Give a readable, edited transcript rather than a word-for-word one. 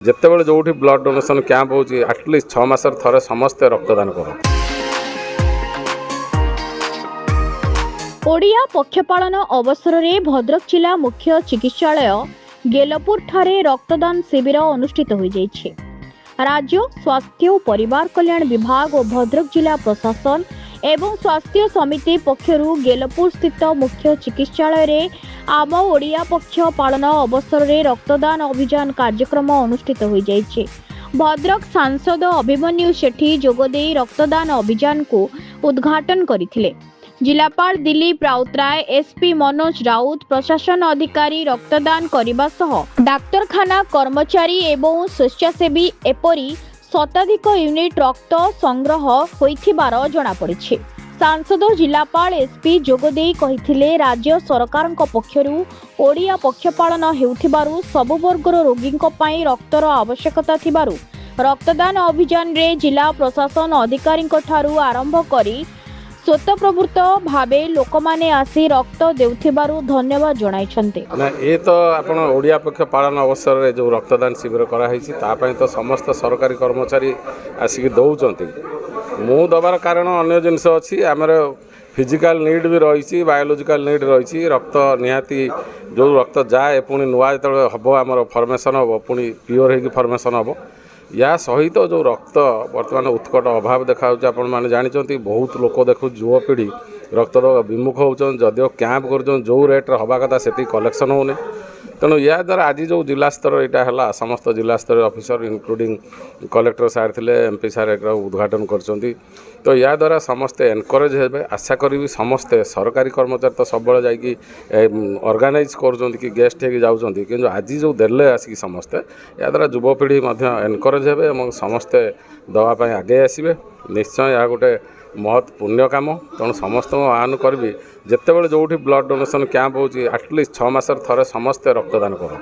ଯେତେବେଳେ ଯୋଉଠି blood donation camp ହେଉଛି ଆଟଲିଷ୍ଟ 6 ମାସରେ ଥରେ ସମସ୍ତେ ରକ୍ତଦାନ କର। ओडिया पक्षपालन अवसर में भद्रक जिला मुख्य चिकित्सालय गेलपुर ठारे रक्तदान शिविर अनुष्ठित हो जाइए। राज्य स्वास्थ्य और परिवार कल्याण विभाग और भद्रक जिला प्रशासन एवं स्वास्थ्य समिति पक्षरु गेलपुर स्थित मुख्य चिकित्सालय रे आम ओडिया पक्ष पालन अवसर में रक्तदान अभियान कार्यक्रम अनुष्ठित हो जाइए। भद्रक सांसद अभिमन्यु सेठी जोगदे रक्तदान अभियान को उद्घाटन करथिले। जिलापाल दिलीप राउतराय, एसपी मनोज राउत, प्रशासन अधिकारी रक्तदान करने सह डाक्तरखाना कर्मचारी एवं स्वेच्छासेवी एपरी शताधिक यूनिट रक्त संग्रह होइथिबार जणा पड़िछि। सांसद जिलापाल एसपी जोगदे कहिथिले राज्य सरकार पक्षरु ओडिया पक्षपालन हेउथिबारु सब वर्गर रोगींक पई रक्तर आवश्यकता थिबारु रक्तदान अभियान रे जिला प्रशासन अधिकारींक ठारु आरंभ करी स्वतःप्रवृत्त भावे लोक माने आसी रक्त देउथिबारु धन्यवाद जणाइछन्ते। ए तो आपण ओडिया पक्ष पालन अवसर रे जो रक्तदान शिविर करा हैछि ता पई तो समस्त सरकारी कर्मचारी आसिक दउचन्ते। मु दबार कारण अन्य जिनस अछि हमर फिजिकल नीड भी रही, बायोलॉजिकल नीड रही। रक्त निहाती जो रक्त जाए पुणी नुआ जो हम आम फर्मेसन हम पुणी प्योर हो फर्मेसन हम या सहित जो रक्त बर्तमान उत्कट अभाव देखा आपण मैंने जानते बहुत लोक देखु युवपीढ़ी रक्त विमुख होती जदिव कैंप कर जो रेट्रे हवा कथा से कलेक्शन होने। तेणु या द्वारा आज जो जिला स्तर यहाँ है समस्त जिला स्तर ऑफिसर इंक्लूडिंग कलेक्टर सार थे एमपी सार एक उद्घाटन कर तो या द्वारा समस्ते एनकरेज हे। आशा करी समस्ते सरकारी कर्मचारी तो सब जाकि ऑर्गेनाइज कर गेस्ट हो जाऊँच कि आज जो देले आसिक समस्ते या द्वारा युवपीढ़ी एनकरेज हे समस्ते दवापाई आगे आसवे। निश्चय यह गोटे महत् पुण्य काम। तेणु समस्त आह्वान करी जितेबाला जो ब्लड डोनेसन कैंप होची आटलिस्ट 6 मासर थरे समस्ते रक्तदान कर।